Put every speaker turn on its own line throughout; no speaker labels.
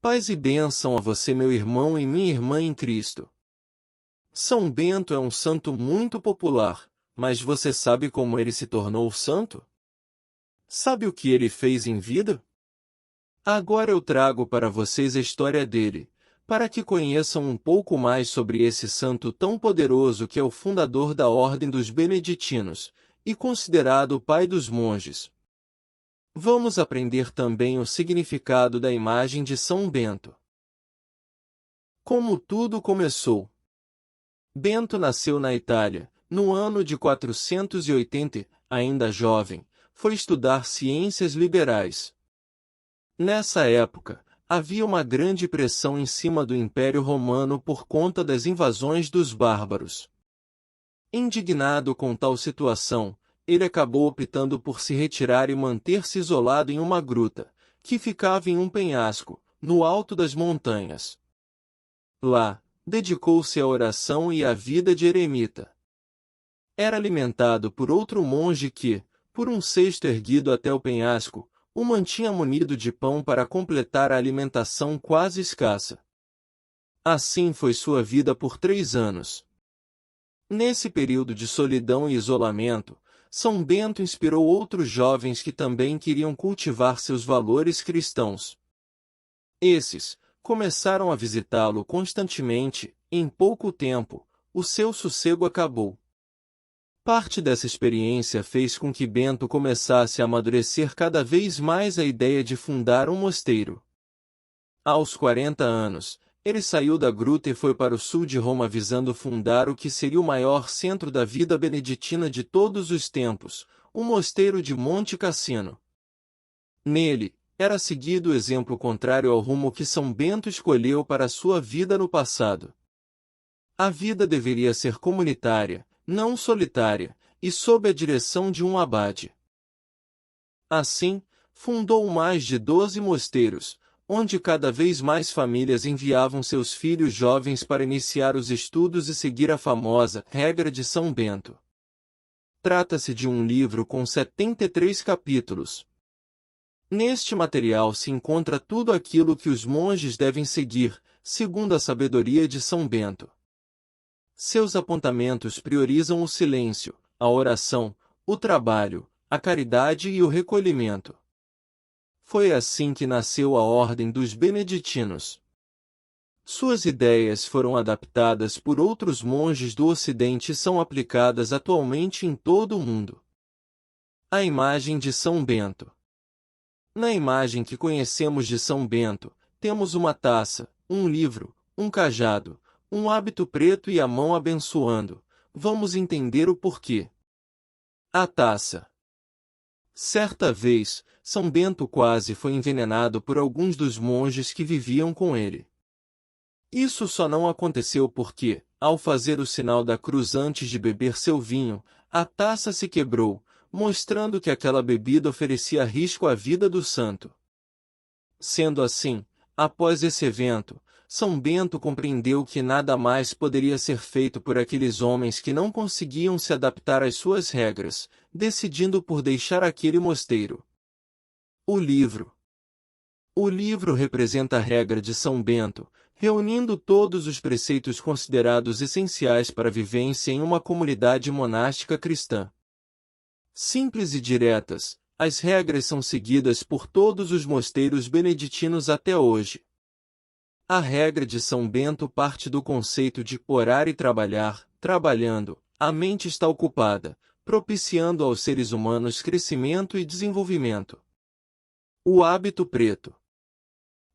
Paz e bênção a você, meu irmão e minha irmã em Cristo. São Bento é um santo muito popular, mas você sabe como ele se tornou santo? Sabe o que ele fez em vida? Agora eu trago para vocês a história dele, para que conheçam um pouco mais sobre esse santo tão poderoso que é o fundador da Ordem dos Beneditinos, e considerado o pai dos monges. Vamos aprender também o significado da imagem de São Bento. Como tudo começou. Bento nasceu na Itália, no ano de 480, ainda jovem, foi estudar ciências liberais. Nessa época, havia uma grande pressão em cima do Império Romano por conta das invasões dos bárbaros. Indignado com tal situação, ele acabou optando por se retirar e manter-se isolado em uma gruta, que ficava em um penhasco, no alto das montanhas. Lá, dedicou-se à oração e à vida de eremita. Era alimentado por outro monge que, por um cesto erguido até o penhasco, o mantinha munido de pão para completar a alimentação quase escassa. Assim foi sua vida por 3 anos. Nesse período de solidão e isolamento, São Bento inspirou outros jovens que também queriam cultivar seus valores cristãos. Esses começaram a visitá-lo constantemente, e em pouco tempo, o seu sossego acabou. Parte dessa experiência fez com que Bento começasse a amadurecer cada vez mais a ideia de fundar um mosteiro. Aos 40 anos, ele saiu da gruta e foi para o sul de Roma visando fundar o que seria o maior centro da vida beneditina de todos os tempos, o mosteiro de Monte Cassino. Nele, era seguido o exemplo contrário ao rumo que São Bento escolheu para sua vida no passado. A vida deveria ser comunitária, não solitária, e sob a direção de um abade. Assim, fundou mais de 12 mosteiros, onde cada vez mais famílias enviavam seus filhos jovens para iniciar os estudos e seguir a famosa Regra de São Bento. Trata-se de um livro com 73 capítulos. Neste material se encontra tudo aquilo que os monges devem seguir, segundo a sabedoria de São Bento. Seus apontamentos priorizam o silêncio, a oração, o trabalho, a caridade e o recolhimento. Foi assim que nasceu a Ordem dos Beneditinos. Suas ideias foram adaptadas por outros monges do Ocidente e são aplicadas atualmente em todo o mundo. A imagem de São Bento. Na imagem que conhecemos de São Bento, temos uma taça, um livro, um cajado, um hábito preto e a mão abençoando. Vamos entender o porquê. A taça. Certa vez, São Bento quase foi envenenado por alguns dos monges que viviam com ele. Isso só não aconteceu porque, ao fazer o sinal da cruz antes de beber seu vinho, a taça se quebrou, mostrando que aquela bebida oferecia risco à vida do santo. Sendo assim, após esse evento, São Bento compreendeu que nada mais poderia ser feito por aqueles homens que não conseguiam se adaptar às suas regras, decidindo por deixar aquele mosteiro. O livro. O livro representa a regra de São Bento, reunindo todos os preceitos considerados essenciais para a vivência em uma comunidade monástica cristã. Simples e diretas, as regras são seguidas por todos os mosteiros beneditinos até hoje. A regra de São Bento parte do conceito de orar e trabalhar. Trabalhando, a mente está ocupada, propiciando aos seres humanos crescimento e desenvolvimento. O hábito preto.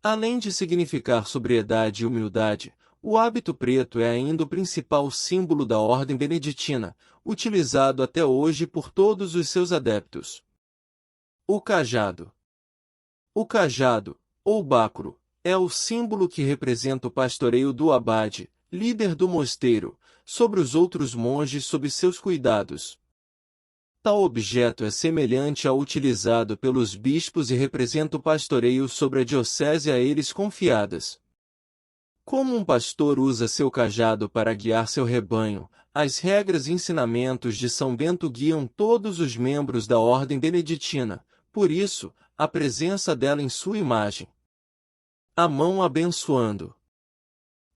Além de significar sobriedade e humildade, o hábito preto é ainda o principal símbolo da ordem beneditina, utilizado até hoje por todos os seus adeptos. O cajado. O cajado, ou báculo, é o símbolo que representa o pastoreio do abade, líder do mosteiro, sobre os outros monges sob seus cuidados. Tal objeto é semelhante ao utilizado pelos bispos e representa o pastoreio sobre a diocese a eles confiadas. Como um pastor usa seu cajado para guiar seu rebanho, as regras e ensinamentos de São Bento guiam todos os membros da ordem beneditina, por isso, a presença dela em sua imagem. A mão abençoando.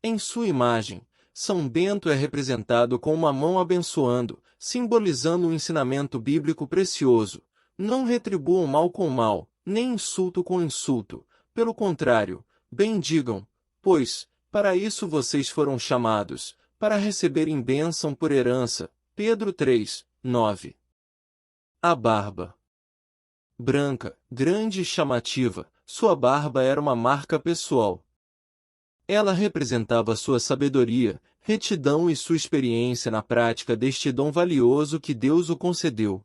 Em sua imagem, São Bento é representado com uma mão abençoando, simbolizando um ensinamento bíblico precioso. Não retribuam mal com mal, nem insulto com insulto. Pelo contrário, bendigam, pois, para isso vocês foram chamados, para receberem bênção por herança. Pedro 3, 9. A barba. Branca, grande e chamativa, sua barba era uma marca pessoal. Ela representava sua sabedoria, retidão e sua experiência na prática deste dom valioso que Deus o concedeu.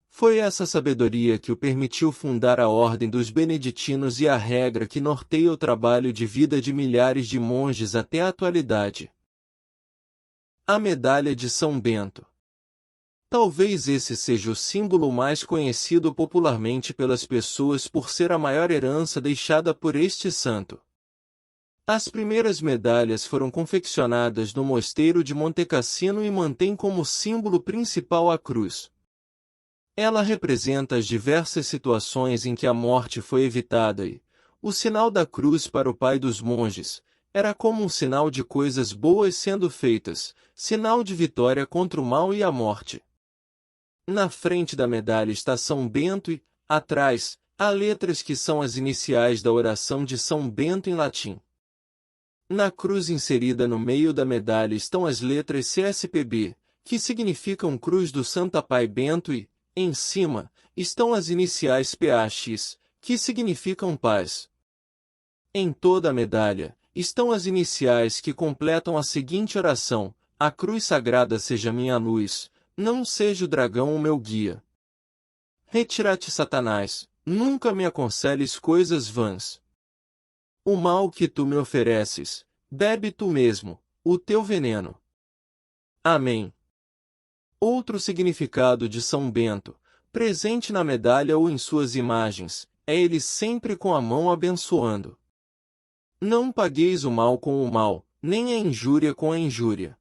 Foi essa sabedoria que o permitiu fundar a Ordem dos Beneditinos e a regra que norteia o trabalho de vida de milhares de monges até a atualidade. A Medalha de São Bento. Talvez esse seja o símbolo mais conhecido popularmente pelas pessoas por ser a maior herança deixada por este santo. As primeiras medalhas foram confeccionadas no mosteiro de Montecassino e mantêm como símbolo principal a cruz. Ela representa as diversas situações em que a morte foi evitada e, o sinal da cruz para o pai dos monges, era como um sinal de coisas boas sendo feitas, sinal de vitória contra o mal e a morte. Na frente da medalha está São Bento e, atrás, há letras que são as iniciais da oração de São Bento em latim. Na cruz inserida no meio da medalha estão as letras CSPB, que significam Cruz do Santo Pai Bento e, em cima, estão as iniciais PAX, que significam paz. Em toda a medalha, estão as iniciais que completam a seguinte oração: a cruz sagrada seja minha luz, não seja o dragão o meu guia. Retira-te, Satanás, nunca me aconselhes coisas vãs. O mal que tu me ofereces, bebe tu mesmo, o teu veneno. Amém. Outro significado de São Bento, presente na medalha ou em suas imagens, é ele sempre com a mão abençoando. Não pagueis o mal com o mal, nem a injúria com a injúria.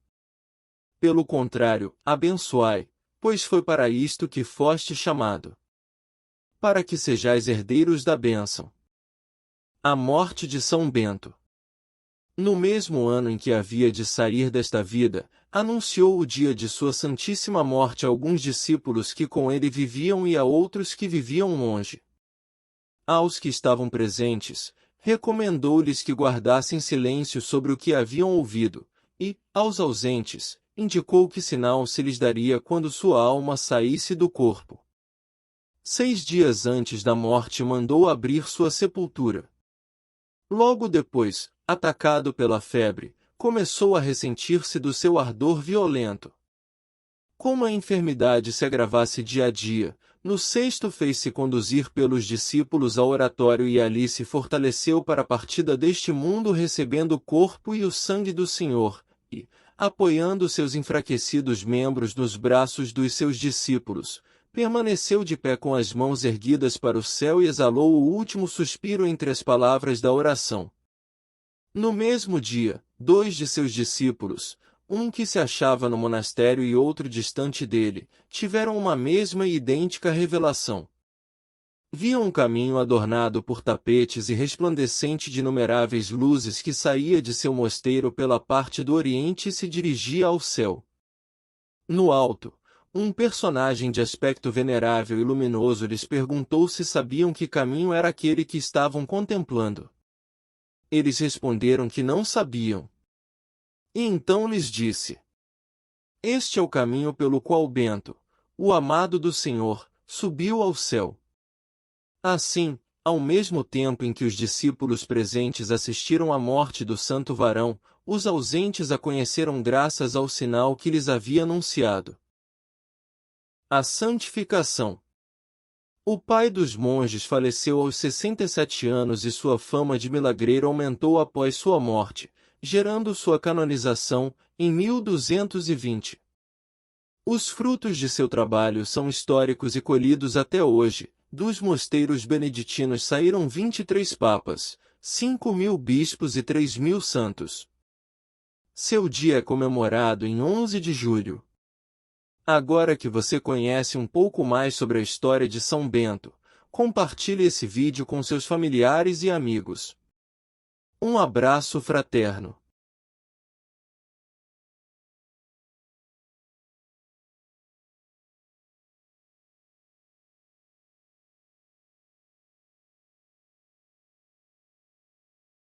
Pelo contrário, abençoai, pois foi para isto que foste chamado. Para que sejais herdeiros da bênção. A morte de São Bento. No mesmo ano em que havia de sair desta vida, anunciou o dia de sua santíssima morte a alguns discípulos que com ele viviam e a outros que viviam longe. Aos que estavam presentes, recomendou-lhes que guardassem silêncio sobre o que haviam ouvido, e, aos ausentes, indicou que sinal se lhes daria quando sua alma saísse do corpo. 6 dias antes da morte mandou abrir sua sepultura. Logo depois, atacado pela febre, começou a ressentir-se do seu ardor violento. Como a enfermidade se agravasse dia a dia, no 6º fez-se conduzir pelos discípulos ao oratório e ali se fortaleceu para a partida deste mundo recebendo o corpo e o sangue do Senhor, e, apoiando seus enfraquecidos membros nos braços dos seus discípulos, permaneceu de pé com as mãos erguidas para o céu e exalou o último suspiro entre as palavras da oração. No mesmo dia, 2 de seus discípulos, um que se achava no monastério e outro distante dele, tiveram uma mesma e idêntica revelação. Viam um caminho adornado por tapetes e resplandecente de inumeráveis luzes que saía de seu mosteiro pela parte do oriente e se dirigia ao céu. No alto, um personagem de aspecto venerável e luminoso lhes perguntou se sabiam que caminho era aquele que estavam contemplando. Eles responderam que não sabiam. E então lhes disse: Este é o caminho pelo qual Bento, o amado do Senhor, subiu ao céu. Assim, ao mesmo tempo em que os discípulos presentes assistiram à morte do santo varão, os ausentes a conheceram graças ao sinal que lhes havia anunciado. A santificação. O pai dos monges faleceu aos 67 anos e sua fama de milagreiro aumentou após sua morte, gerando sua canonização, em 1220. Os frutos de seu trabalho são históricos e colhidos até hoje. Dos mosteiros beneditinos saíram 23 papas, 5.000 bispos e 3.000 santos. Seu dia é comemorado em 11 de julho. Agora que você conhece um pouco mais sobre a história de São Bento, compartilhe esse vídeo com seus familiares e amigos. Um abraço fraterno.